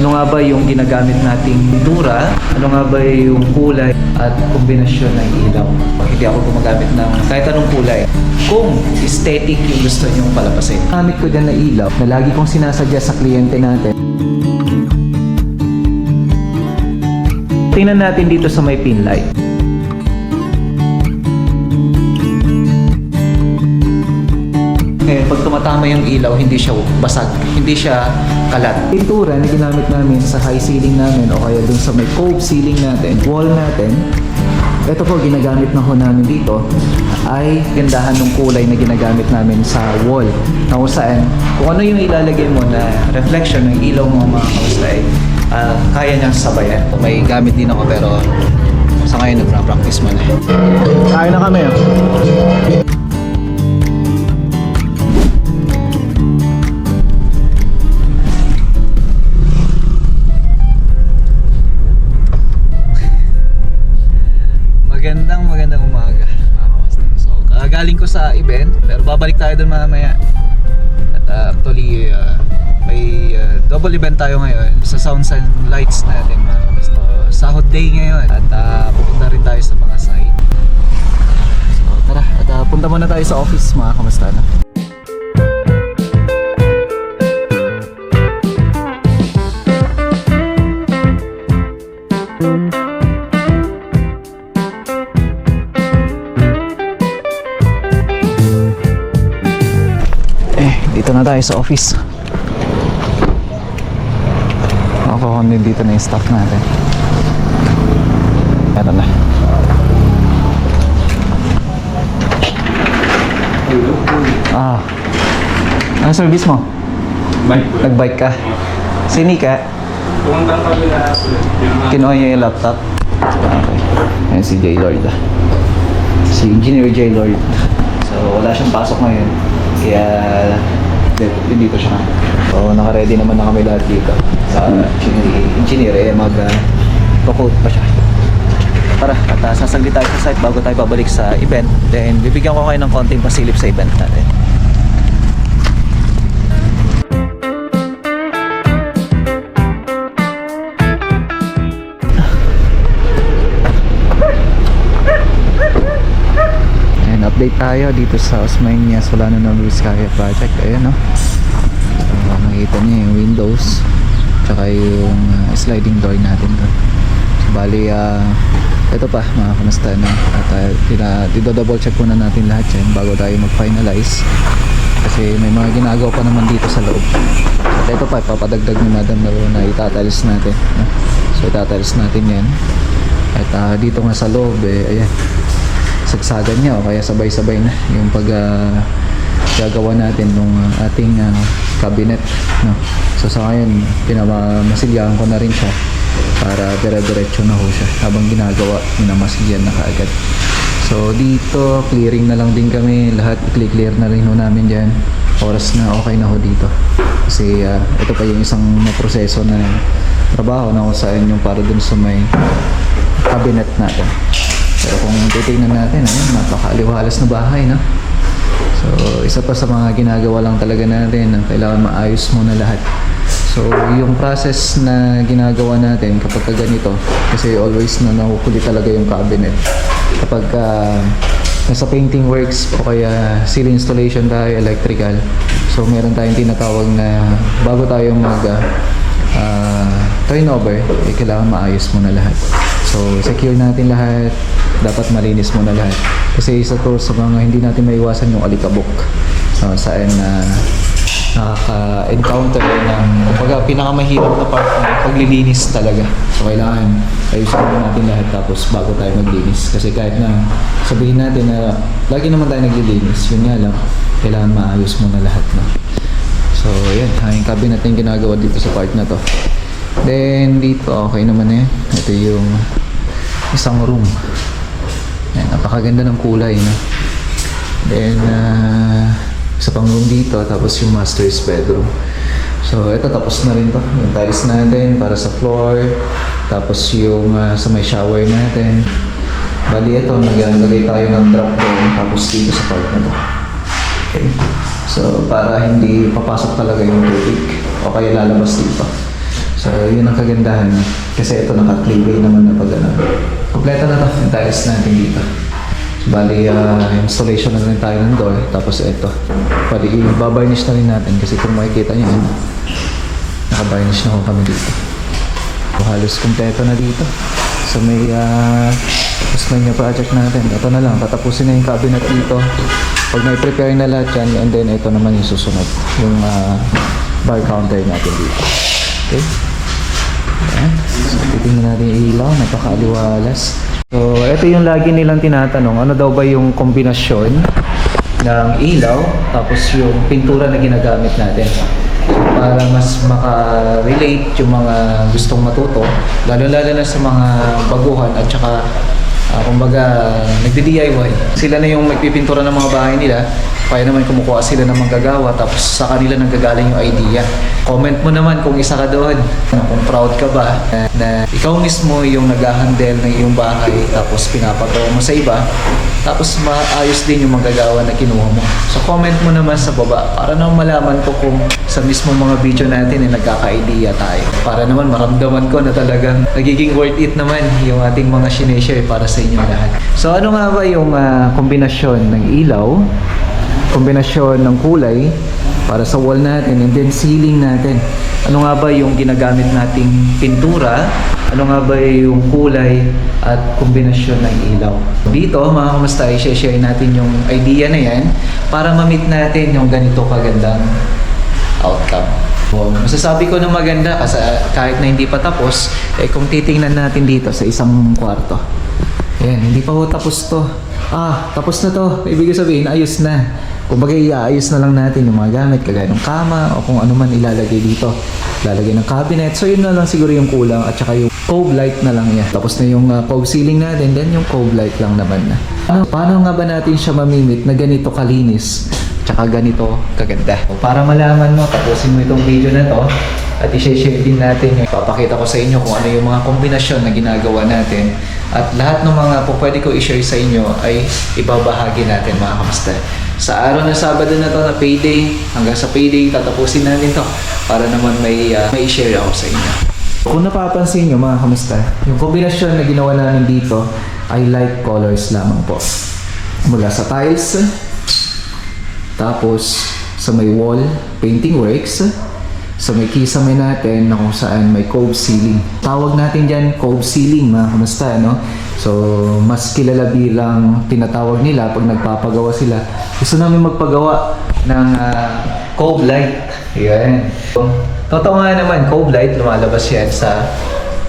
Ano nga ba yung ginagamit nating pintura? Ano nga ba yung kulay at kombinasyon ng ilaw? Hindi ako gumagamit ng kahit anong kulay. Kung aesthetic yung gusto nyong palabasin. Gamit ko dyan na ilaw na lagi kong sinasadya sa kliyente natin. Tingnan natin dito sa may pin light. Ngayon, pag tumatama yung ilaw, hindi siya basag, hindi siya kalat. Pintura na ginamit namin sa high ceiling namin o kaya dun sa may cove ceiling natin, wall natin, ito po ginagamit na ho namin dito ay gandahan ng kulay na ginagamit namin sa wall. Na kung saan, kung ano yung ilalagay mo na reflection ng ilaw mo mga kausay, kaya niyang sabayan. May gamit din ako pero sa ngayon nagpa-practice mo na. Kaya na kami. Magandang umaga. So, galing ko sa event pero babalik tayo doon mamaya. At actually may double event tayo ngayon sa Sounds and Lights natin mga kamusta. Sahod day ngayon at pupunta rin tayo sa mga site. So tara, at punta muna tayo sa office mga kamusta na. Dito na tayo sa office. Nakakunin dito na yung staff natin. Meron na. Ano service mo? Bike. Nag-bike ka? Si Nika? Pumunta kami na Kinuha niya yung laptop? Okay. Ayan si J. Lord. Si Engineer J. Lord. So wala siyang pasok ngayon. Kaya dito siya. So naka-ready naman na kami lahat dito. Sa engineer mag-quote pa siya. Tara, at sasaglit tayo sa site bago tayo babalik sa event. Then bibigyan ko kayo ng konting pasilip sa event natin. Update tayo dito sa Osmeña Solano ng Vizcaya project. Ayan no. So, makikita niyo yung windows tsaka yung sliding door natin doon. So, bali ito pa mga kamusta na at double check muna natin lahat yan bago tayo mag-finalize kasi may mga ginagawa pa naman dito sa loob. At ito pa papadagdag ni Madam na itatalis natin no? So itatalis natin yan at dito nga sa loob ayan sagsagan niya o kaya sabay-sabay na yung gagawa natin ng ating cabinet no? So sa ngayon pinamasilyahan ko na rin siya para dire-diretso na ho siya habang ginagawa minamasilyan na kaagad. So dito clearing na lang din kami lahat, i-clear na rin ho namin dyan, oras na okay na ho dito kasi ito pa yung isang proseso na trabaho na kung saan yung para dun sa may cabinet natin. Pero kung titignan natin, napaka-aliwalas na bahay, no? So, isa pa sa mga ginagawa lang talaga natin na kailangan maayos muna lahat. So, yung process na ginagawa natin kapag ganito, kasi always na nahuhuli talaga yung cabinet. Kapag nasa painting works o kaya ceiling installation tayo, electrical, so meron tayong tinatawag na bago tayo turnover, kailangan maayos muna lahat. So, secure natin lahat. Dapat malinis muna lahat. Kasi isa to sa mga hindi natin maiwasan yung alikabok. Saan nakaka-encounter ng kumbaga pinakamahirap na part ng paglilinis talaga. So, kailangan ayusin muna natin lahat tapos bago tayo maglinis. Kasi kahit na sabihin natin na lagi naman tayo naglilinis, yun nga lang, kailangan maayos muna lahat. No? So, yan. Yung cabinet yung ginagawa dito sa part na to. Then, dito, okay naman na yan. Ito yung isang room. Yan, napakaganda ng kulay, no? Then, isa pang room dito, tapos yung master's bedroom. So, ito, tapos na rin to. Yung tiles natin para sa floor. Tapos yung sa may shower natin. Bali, ito, naglagay tayo ng drop down, tapos dito sa part na to. Okay. So, para hindi papasok talaga yung tubig o kaya lalabas dito. So, yun ang kagandahan niya. Kasi ito naka-clay naman na pag ano. Kompleto na to, yung tiles natin dito. Bali, installation na rin tayo ng door. Tapos ito. Bali, i-varnish na rin natin. Kasi kung makikita nyo yun, naka-varnish na kami dito. So, halos kompleto na dito. So, may Osmania project natin. Ito na lang, tatapusin na yung cabinet dito. Pag na-prepare na lahat yan, and then ito naman yung susunod. Yung bar counter natin dito. Okay? Ayan. So, titingnan natin yung ilaw. Napakaaliwalas. So, ito yung lagi nilang tinatanong. Ano daw ba yung kombinasyon ng ilaw tapos yung pintura na ginagamit natin? Para mas maka-relate yung mga gustong matuto, lalo-lalo na sa mga baguhan at saka kumbaga nagdi-DIY. Sila na yung magpipintura ng mga bahay nila, kaya naman kumukuha sila ng manggagawa tapos sa kanila nanggagaling yung idea. Comment mo naman kung isa ka doon, kung proud ka ba na ikaw mismo yung nag-handle ng iyong bahay tapos pinapagawa mo sa iba, tapos maayos din yung manggagawa na kinuha mo. So comment mo naman sa baba para naman malaman ko kung sa mismo mga video natin ay nagkaka-idea tayo. Para naman maramdaman ko na talagang nagiging worth it naman yung ating mga sineshare para sa inyo lahat. So ano nga ba yung kombinasyon ng ilaw, kombinasyon ng kulay para sa wall natin and then ceiling natin? Ano nga ba yung ginagamit nating pintura? Ano nga ba yung kulay at kombinasyon ng ilaw? Dito, mga kamusta, i-share natin yung idea na yan para ma-meet natin yung ganito kagandang outcome. Masasabi ko na maganda kasi kahit na hindi pa tapos, kung titingnan natin dito sa isang kwarto. Ayan, hindi pa ho tapos to. Tapos na to. Ibig sabihin, ayos na. Kumbaga, iaayos na lang natin yung mga gamit, kagaya ng kama o kung ano man ilalagay dito. Lalagay ng cabinet. So, yun na lang siguro yung kulang at saka yung cove light na lang yan. Tapos na yung cove ceiling natin, then yung cove light lang naman na. Paano nga ba natin siya mamimit na ganito kalinis? Tsaka ganito kaganda. Para malaman mo, tapusin mo itong video na to at i-share din natin yung papakita ko sa inyo kung ano yung mga kombinasyon na ginagawa natin at lahat ng mga po pwede ko i-share sa inyo ay ibabahagi natin mga kamusta. Sa araw ng Sabado na to na payday, hanggang sa payday tatapusin natin to para naman may i-share ako sa inyo. Kung napapansin nyo mga kamusta, yung kombinasyon na ginawa namin dito ay light colors lamang po. Mula sa tiles, tapos sa may wall painting works, sa may kisame natin na kung saan may cove ceiling. Tawag natin dyan cove ceiling mga kamusta, no? So, mas kilala bilang tinatawag nila pag nagpapagawa sila. Gusto namin magpagawa ng cove light. Yan. Totoo nga naman, cove light, lumalabas yan sa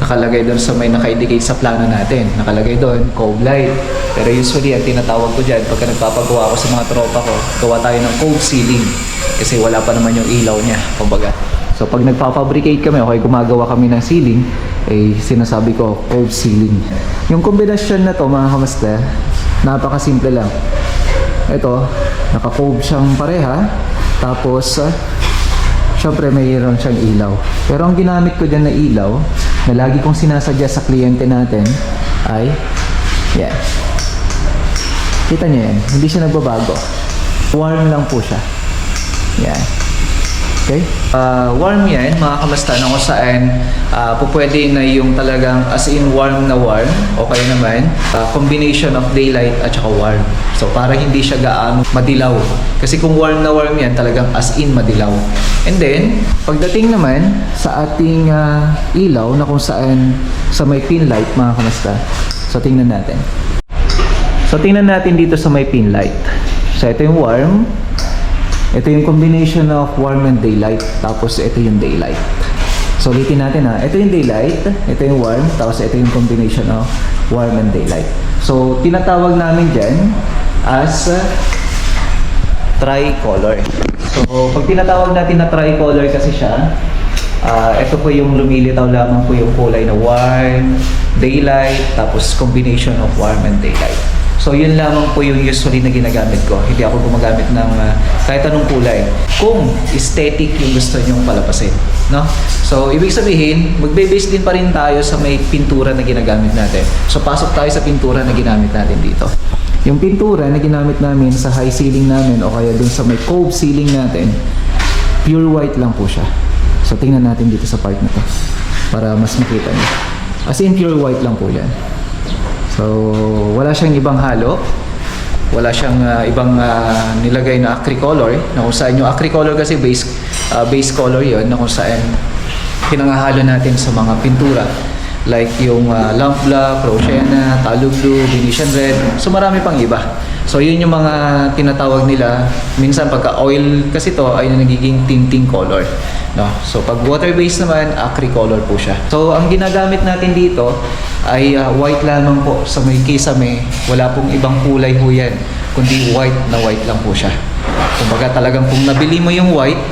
nakalagay doon sa may naka-indicate sa plano natin. Nakalagay doon, cove light. Pero usually, ang tinatawag ko dyan, pagka nagpapagawa ako sa mga tropa ko, gawa tayo ng cove ceiling. Kasi wala pa naman yung ilaw niya, kumbaga. So, pag nagpapabricate kami, okay, gumagawa kami ng ceiling, sinasabi ko, cove ceiling. Yung kombinasyon na to, mga kamusta, napakasimple lang. Ito, naka-cove siyang pareha, tapos, syempre mayroon siyang ilaw. Pero ang ginamit ko dyan na ilaw, na lagi kong sinasadya sa kliyente natin, ay, yan. Kita niyo yan, hindi siya nagbabago. Warm lang po siya. Yan. Okay? Warm yan, mga kamusta, na kung saan pupwede na yung talagang as in warm na warm, o kaya naman combination of daylight at saka warm. So para hindi siya gaano madilaw. Kasi kung warm na warm yan, talagang as in madilaw. And then, pagdating naman sa ating ilaw na kung saan sa may pin light, mga kamusta. So tingnan natin. So tingnan natin dito sa may pin light. So ito yung warm. Ito yung combination of warm and daylight. Tapos ito yung daylight. So ulitin natin ha. Ito yung daylight, ito yung warm, tapos ito yung combination of warm and daylight. So tinatawag namin dyan as tricolor. So pag tinatawag natin na tricolor kasi siya, ito po yung lumilitaw lamang po yung kulay na warm, daylight, tapos combination of warm and daylight. So yun lamang po yung usually na ginagamit ko. Hindi ako gumagamit ng kahit anong kulay. Kung aesthetic yung gusto nyong palapasin, no? So ibig sabihin, magbe-base din pa rin tayo sa may pintura na ginagamit natin. So pasok tayo sa pintura na ginamit natin dito. Yung pintura na ginamit namin sa high ceiling namin o kaya dun sa may cove ceiling natin, pure white lang po siya. So tingnan natin dito sa part na to. para mas makita niyo. As in pure white lang po yan. So wala siyang ibang halo, wala siyang ibang nilagay na acricolor, na kung saan yung acricolor kasi base color yon, na kung saan pinangahalo natin sa mga pintura like yung lamp black, Rosena, Talo blue, Venetian red, so marami pang iba. So yun yung mga tinatawag nila, minsan pagka oil kasi to ay nagiging tinting color, no? So pag water based naman, acricolor po siya. So ang ginagamit natin dito ay white lamang po sa may kisame, wala pong ibang kulay po yan, kundi white na white lang po siya. Kumbaga talagang kung nabili mo yung white,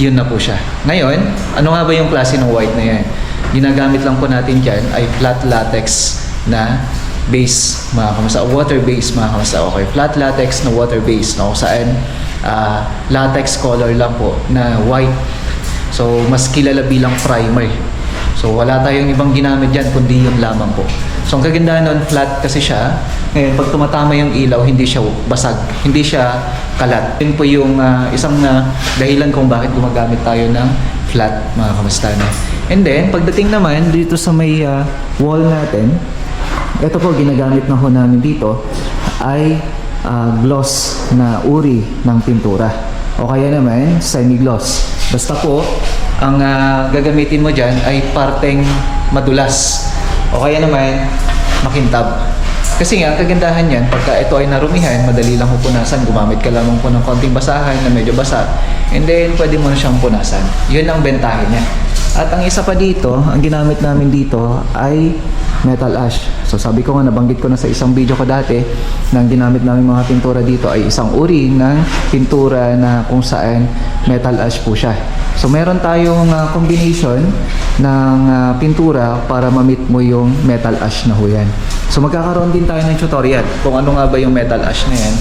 yun na po siya. Ngayon, ano nga ba yung klase ng white na yan? Ginagamit lang po natin dyan ay flat latex na base, mga kamusta, water base, mga kamusta. Okay, flat latex na water base, no? Kung saan latex color lang po na white. So mas kilala bilang primer. So wala tayong ibang ginamit dyan kundi yung lamang po. So ang kagandahan nun, flat kasi siya. Ngayon pag tumatama yung ilaw, hindi siya basag, hindi siya kalat. Yun po yung isang dahilan kung bakit gumagamit tayo ng flat, mga kamusta, no? And then pagdating naman dito sa may wall natin, ito po ginagamit na ho namin dito ay gloss na uri ng pintura o kaya naman semi-gloss. Basta po ang gagamitin mo dyan ay parteng madulas o kaya naman makintab. Kasi nga, ang kagandahan yan, pagka ito ay narumihan, madali lang po punasan. Gumamit ka lamang po ng konting basahan na medyo basa. And then, pwede mo na siyang punasan. Yun ang bentahe niya. At ang isa pa dito, ang ginamit namin dito ay metal ash. So sabi ko nga, nabanggit ko na sa isang video ko dati, na ang ginamit namin mga pintura dito ay isang uri ng pintura na kung saan metal ash po siya. So meron tayong combination ng pintura para ma-meet mo yung metal ash na ho yan. So magkakaroon din tayo ng tutorial kung ano nga ba yung metal ash na yan.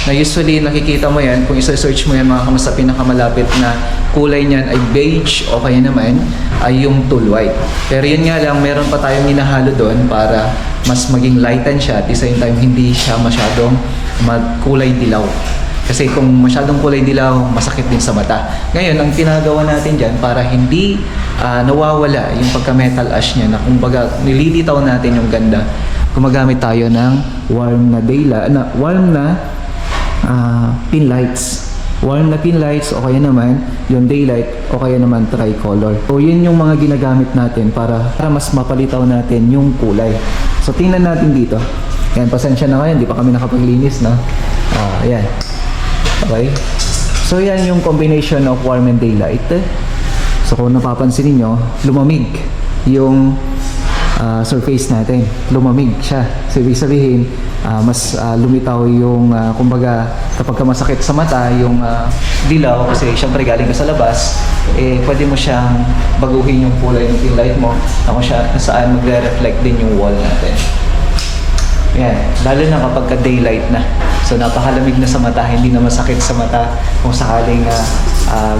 Na usually nakikita mo yan, kung isa-search mo yan mga kamusta, pinakamalapit na kulay niyan ay beige o kaya naman ay yung tool white. Pero yun nga lang, meron pa tayong hinahalo doon para mas maging lighten siya at the same time hindi siya masyadong kulay dilaw. Kasi kung masyadong kulay dilaw, masakit din sa mata. Ngayon, ang tinagawa natin dyan para hindi nawawala yung pagka-metal ash niya na kumbaga nililitaw natin yung ganda, gumagamit tayo ng warm na pin lights. Warm na pin lights o kaya naman yung daylight o kaya naman tricolor. So yun yung mga ginagamit natin para mas mapalitaw natin yung kulay. So tingnan natin dito. Yan, pasensya na kayo, hindi pa kami nakapaglinis, no? Ayan. Okay. So yan yung combination of warm and daylight. So kung napapansin niyo, lumamig yung surface natin. Lumamig siya. So ibig sabihin, mas lumitaw yung kumbaga kapag masakit sa mata yung dilaw kasi syempre galing ka sa labas, pwede mo siyang baguhin yung kulay ng pin light mo na kung saan magre-reflect din yung wall natin. Yan, lalo na kapag ka-daylight na. So napakalamig na sa mata, hindi na masakit sa mata kung sakaling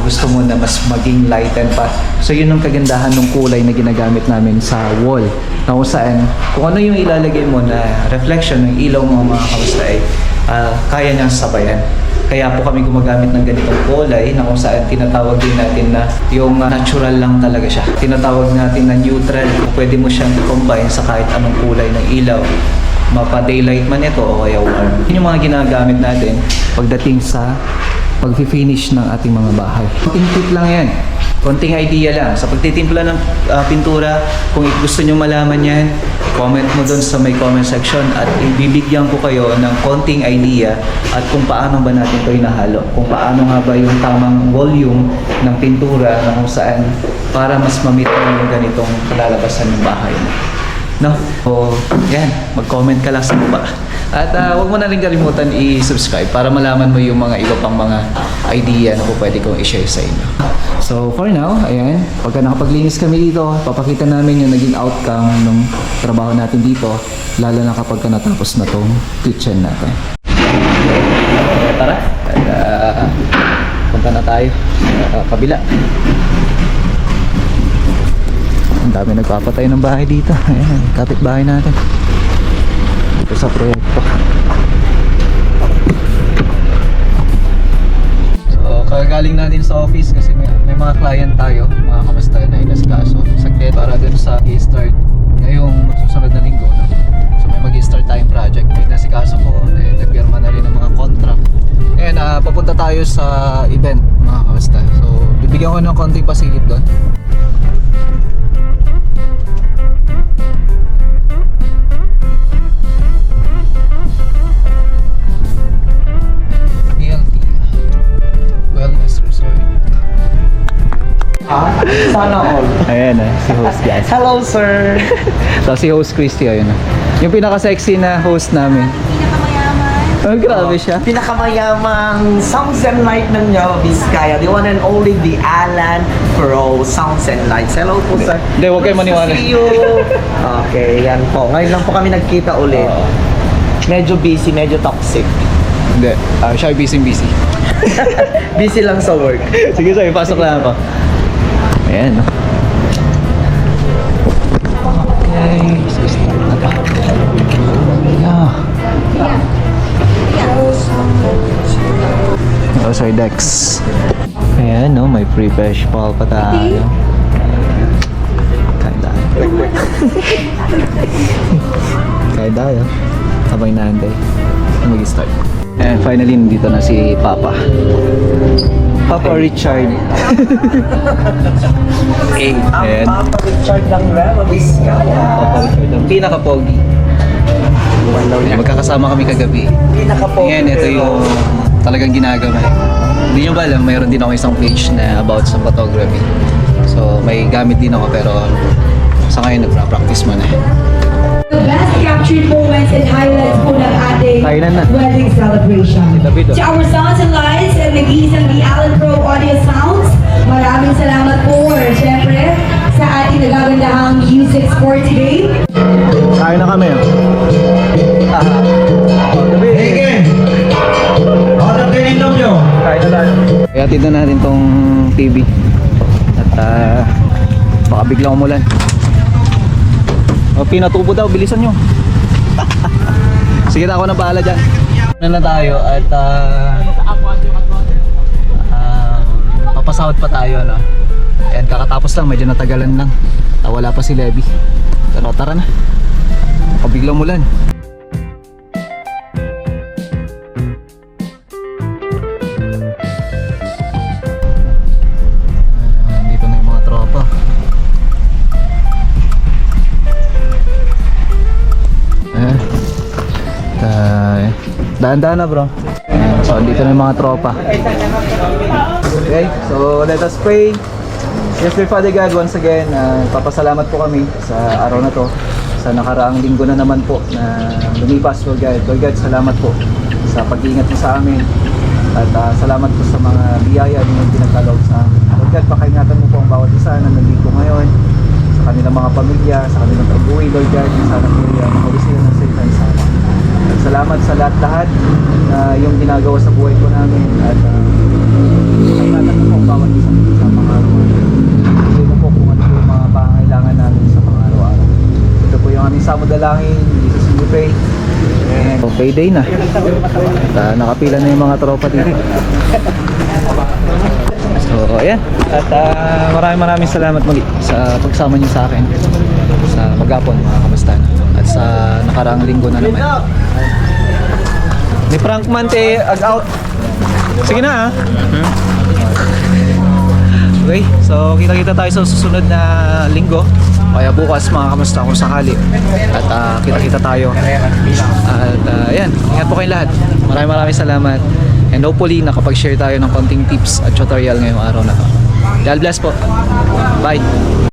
gusto mo na mas maging lighten pa. So yun ang kagandahan ng kulay na ginagamit namin sa wall. Na kung saan, kung ano yung ilalagay mo na reflection ng ilaw mo mga kamusta ay kaya niyang sabayan. Kaya po kami gumagamit ng ganitong kulay na kung saan tinatawag din natin na yung natural lang talaga siya. Tinatawag natin na neutral. Pwede mo siyang i-combine sa kahit anong kulay ng ilaw. Mapa-daylight man ito o kaya warm. Yun yung mga ginagamit natin pagdating sa pag-finish ng ating mga bahay. Konting tip lang yan. Konting idea lang. Sa pagtitimpla ng pintura, kung gusto nyo malaman yan, comment mo dun sa may comment section at ibibigyan ko kayo ng konting idea at kung paano ba natin ito inahalo. Kung paano nga ba yung tamang volume ng pintura na kung saan para mas ma-meet mo yung ganitong kalalabasan ng bahay mo. No? So, yan. Mag-comment ka lang sa baba. At huwag mo na rin kalimutan i-subscribe para malaman mo yung mga iba pang mga idea na po pwede kong i-share sa inyo. So, for now, ayan. Pagka nakapaglinis kami dito, papakita namin yung naging outcome ng trabaho natin dito. Lalo na kapag natapos na tong kitchen natin. Tara. At punta na tayo sa kabila. Ang dami nagpapatay ng bahay dito. Ayan, kapit bahay natin. Ito sa proyekto. So, Kagaling natin sa office kasi may mga client tayo, mga kamusta na inasikaso. Saglit para dun sa i-start ngayong susunod na linggo. No? So may mag-i-start tayong project. May nasikaso ko, nagpirma na rin ng mga contract. And papunta tayo sa event, mga kamusta. So bibigyan ko ng konting pasilip doon. Wellness Resort. Sana all. Ayan si host guys. Hello, sir. So si host Christy, ayun yung pinaka-sexy na host namin. Pinakamayaman. Oh, grabe siya. Pinakamayamang Sounds and Light ng Nueva Vizcaya. The one and only, the Alan Pro Sounds and Lights. Hello po, sir. Hindi, huwag kayo maniwala. Nice to see you. Okay, yan po. Ngayon lang po kami nagkita ulit. Medyo busy, medyo toxic. Hindi, siya ay busy. Busy lang sa work. Sige sir, pasok lang ako. Ayan. Okay, start na ba? Yeah. Oh, sorry, Dex. Ayan, no, may free fresh ball pa tayo. Kain tayo. Kain tayo. Habang inaantay. Mag-start. And finally, nandito na si Papa. Papa Richard. Ang Papa Richard ng Nueva Vizcaya. Papa Richard, ang pinaka-pogi. Magkakasama kami kagabi. Pinaka-pogi. Ngayon, ito yung talagang ginagawa. Hindi nyo ba alam, mayroon din ako isang page na about sa photography. So, may gamit din ako pero sa ngayon, nagpa-practice mo na. The best captured moments and highlights po ng ating Kainan na. wedding celebration. Si David, oh. To our sounds and lights and nag-iis ng the Alan Pro Audio Sounds, maraming salamat po. Siyempre, sa ating nagagandahang music for today. Kain na kami. Kain na tayo. Kaya tignan natin tong TV. At baka biglang umulan. O, pinatubo daw, bilisan nyo. Sige na, ako na bahala dyan. Na tayo at papasahod pa tayo, no? And kakatapos lang, medyo natagalan lang. Wala pa si Levi. Pero tara na. Baka biglang umulan. Dito na yung mga tropa. Daan-daan na bro. So dito na yung mga tropa. Okay, so let us pray. Yes, dear Father God, once again, papasalamat po kami sa araw na to. Sa nakaraang linggo na naman po na lumipas, Lord God. Lord God, salamat po sa pag-iingat mo sa amin. At salamat po sa mga biyaya ninyong pinagkaloob sa amin. Lord God, pakaingatan mo po ang bawat isa na nandito ngayon, sa kanilang mga pamilya, sa kanilang pag-uwi, Lord God. Sana po makauwi sila ng safe and sound. At salamat sa lahat-lahat na yung ginagawa sa buhay po namin. At pakaingatan mo po ang bawat isa sa mga araw-araw. Hindi mo po kung ano yung mga pangangailangan namin sa mga araw-araw. Ito po yung aming samudalangin. Jesus in the pray. And payday na. At nakapila na yung mga tropa dito. So ayan. At maraming salamat muli sa pagsama niyo sa akin sa maghapon, mga kamusta na. At sa nakaraang linggo na naman. Ni Frank Mante out. Sige na. Okay, so kita-kita tayo sa susunod na linggo. Kaya bukas, mga kamusta kung sakali. At kita-kita tayo. At yan, ingat po kayong lahat. Maraming salamat. And hopefully nakapag-share tayo ng konting tips at tutorial ngayong araw na to. God bless po. Bye.